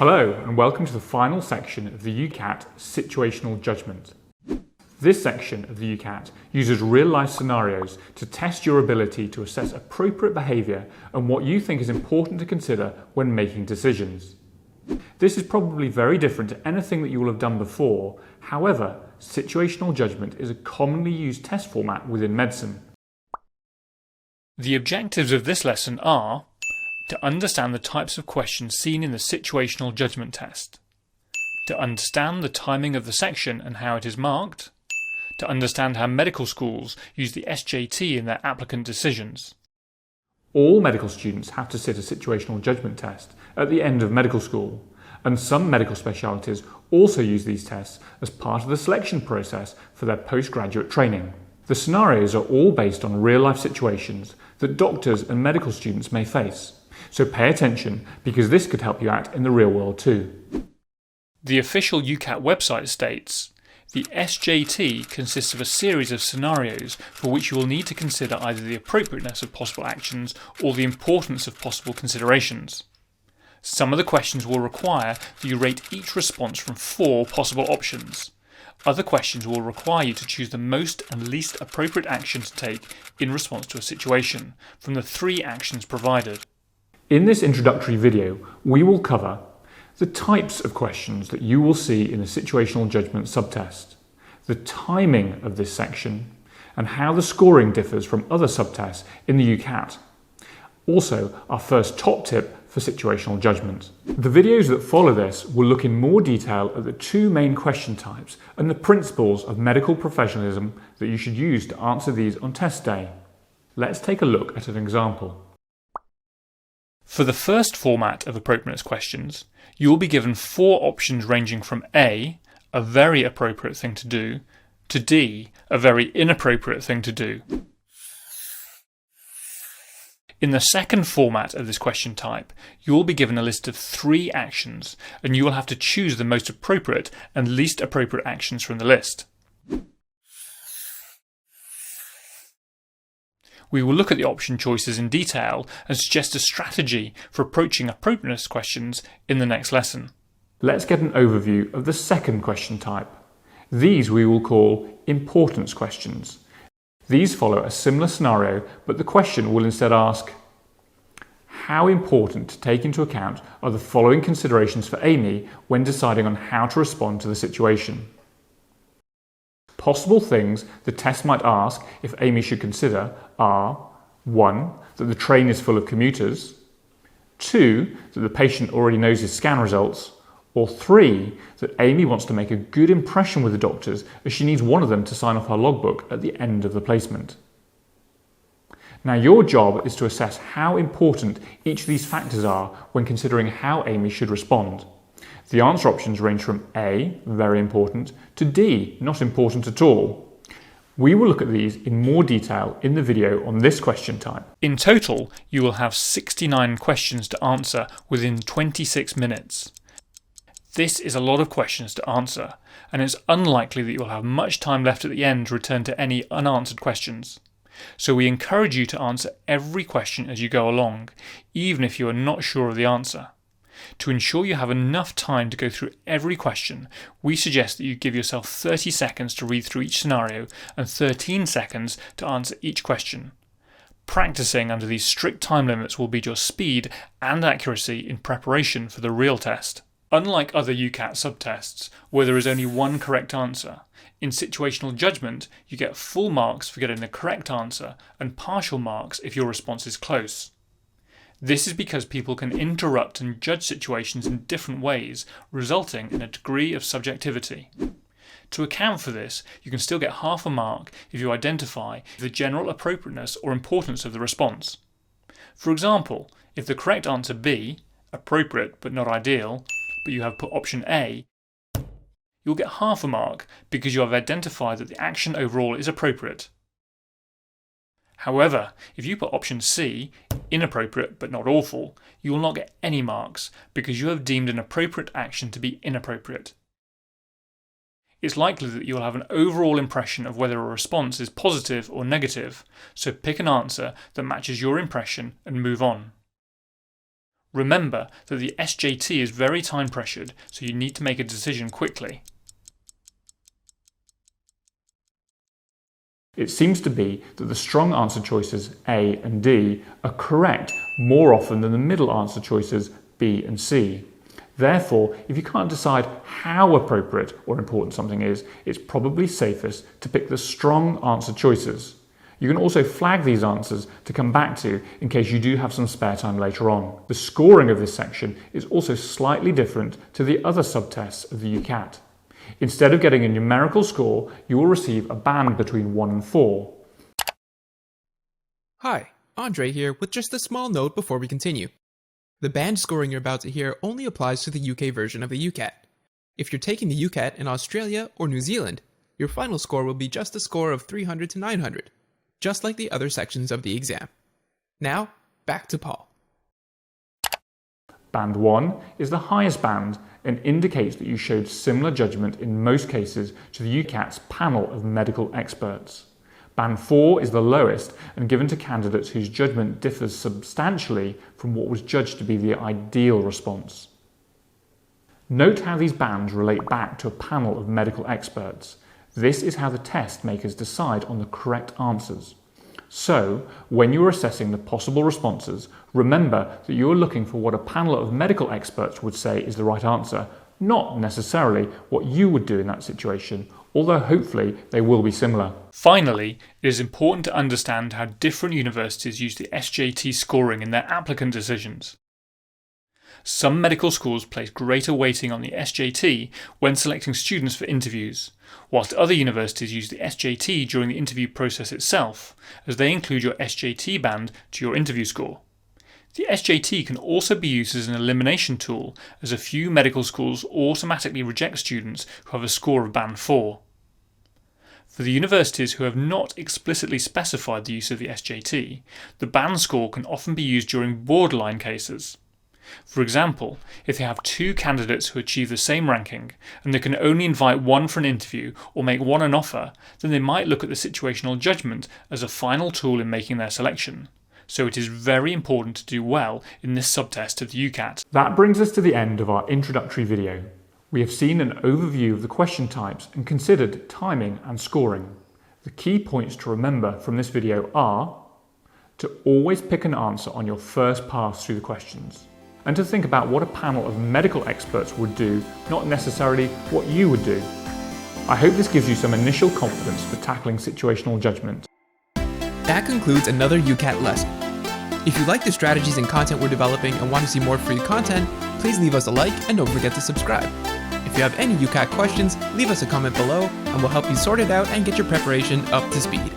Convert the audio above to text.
Hello and welcome to the final section of the UCAT Situational Judgement. This section of the UCAT uses real-life scenarios to test your ability to assess appropriate behaviour and what you think is important to consider when making decisions. This is probably very different to anything that you will have done before. However, situational judgment is a commonly used test format within medicine. The objectives of this lesson are to understand the types of questions seen in the situational judgment test, to understand the timing of the section and how it is marked, to understand how medical schools use the SJT in their applicant decisions. All medical students have to sit a situational judgment test at the end of medical school, and some medical specialities also use these tests as part of the selection process for their postgraduate training. The scenarios are all based on real-life situations that doctors and medical students may face. So pay attention because this could help you out in the real world too. The official UCAT website states, the SJT consists of a series of scenarios for which you will need to consider either the appropriateness of possible actions or the importance of possible considerations. Some of the questions will require that you rate each response from 4 possible options. Other questions will require you to choose the most and least appropriate action to take in response to a situation from the 3 actions provided. In this introductory video, we will cover the types of questions that you will see in the situational judgment subtest, the timing of this section, and how the scoring differs from other subtests in the UCAT. Also, our first top tip for situational judgment. The videos that follow this will look in more detail at the 2 main question types and the principles of medical professionalism that you should use to answer these on test day. Let's take a look at an example. For the first format of appropriateness questions, you will be given 4 options ranging from A, a very appropriate thing to do, to D, a very inappropriate thing to do. In the second format of this question type, you will be given a list of 3 actions and you will have to choose the most appropriate and least appropriate actions from the list. We will look at the option choices in detail and suggest a strategy for approaching appropriateness questions in the next lesson. Let's get an overview of the second question type. These we will call importance questions. These follow a similar scenario, but the question will instead ask, how important to take into account are the following considerations for Amy when deciding on how to respond to the situation? Possible things the test might ask if Amy should consider are 1. That the train is full of commuters, 2. That the patient already knows his scan results, or 3. That Amy wants to make a good impression with the doctors as she needs one of them to sign off her logbook at the end of the placement. Now your job is to assess how important each of these factors are when considering how Amy should respond. The answer options range from A, very important, to D, not important at all. We will look at these in more detail in the video on this question type. In total, you will have 69 questions to answer within 26 minutes. This is a lot of questions to answer, and it's unlikely that you will have much time left at the end to return to any unanswered questions. So we encourage you to answer every question as you go along, even if you are not sure of the answer. To ensure you have enough time to go through every question, we suggest that you give yourself 30 seconds to read through each scenario and 13 seconds to answer each question. Practicing under these strict time limits will beat your speed and accuracy in preparation for the real test. Unlike other UCAT subtests, where there is only one correct answer, in situational judgment you get full marks for getting the correct answer and partial marks if your response is close. This is because people can interrupt and judge situations in different ways, resulting in a degree of subjectivity. To account for this, you can still get half a mark if you identify the general appropriateness or importance of the response. For example, if the correct answer B, appropriate but not ideal, but you have put option A, you'll get half a mark because you have identified that the action overall is appropriate. However, if you put option C, inappropriate but not awful, you will not get any marks because you have deemed an appropriate action to be inappropriate. It's likely that you will have an overall impression of whether a response is positive or negative, so pick an answer that matches your impression and move on. Remember that the SJT is very time pressured, so you need to make a decision quickly. It seems to be that the strong answer choices A and D are correct more often than the middle answer choices B and C. Therefore, if you can't decide how appropriate or important something is, it's probably safest to pick the strong answer choices. You can also flag these answers to come back to in case you do have some spare time later on. The scoring of this section is also slightly different to the other subtests of the UCAT. Instead of getting a numerical score, you will receive a band between 1 and 4. Hi, Andre here with just a small note before we continue. The band scoring you're about to hear only applies to the UK version of the UCAT. If you're taking the UCAT in Australia or New Zealand, your final score will be just a score of 300 to 900, just like the other sections of the exam. Now, back to Paul. Band 1 is the highest band and indicates that you showed similar judgment in most cases to the UCAT's panel of medical experts. Band 4 is the lowest and given to candidates whose judgment differs substantially from what was judged to be the ideal response. Note how these bands relate back to a panel of medical experts. This is how the test makers decide on the correct answers. So, when you are assessing the possible responses, remember that you are looking for what a panel of medical experts would say is the right answer, not necessarily what you would do in that situation, although hopefully they will be similar. Finally, it is important to understand how different universities use the SJT scoring in their applicant decisions. Some medical schools place greater weighting on the SJT when selecting students for interviews, whilst other universities use the SJT during the interview process itself, as they include your SJT band to your interview score. The SJT can also be used as an elimination tool, as a few medical schools automatically reject students who have a score of band 4. For the universities who have not explicitly specified the use of the SJT, the band score can often be used during borderline cases. For example, if they have two candidates who achieve the same ranking and they can only invite one for an interview or make one an offer, then they might look at the situational judgment as a final tool in making their selection. So it is very important to do well in this subtest of the UCAT. That brings us to the end of our introductory video. We have seen an overview of the question types and considered timing and scoring. The key points to remember from this video are to always pick an answer on your first pass through the questions, and to think about what a panel of medical experts would do, not necessarily what you would do. I hope this gives you some initial confidence for tackling situational judgment. That concludes another UCAT lesson. If you like the strategies and content we're developing and want to see more free content, please leave us a like and don't forget to subscribe. If you have any UCAT questions, leave us a comment below and we'll help you sort it out and get your preparation up to speed.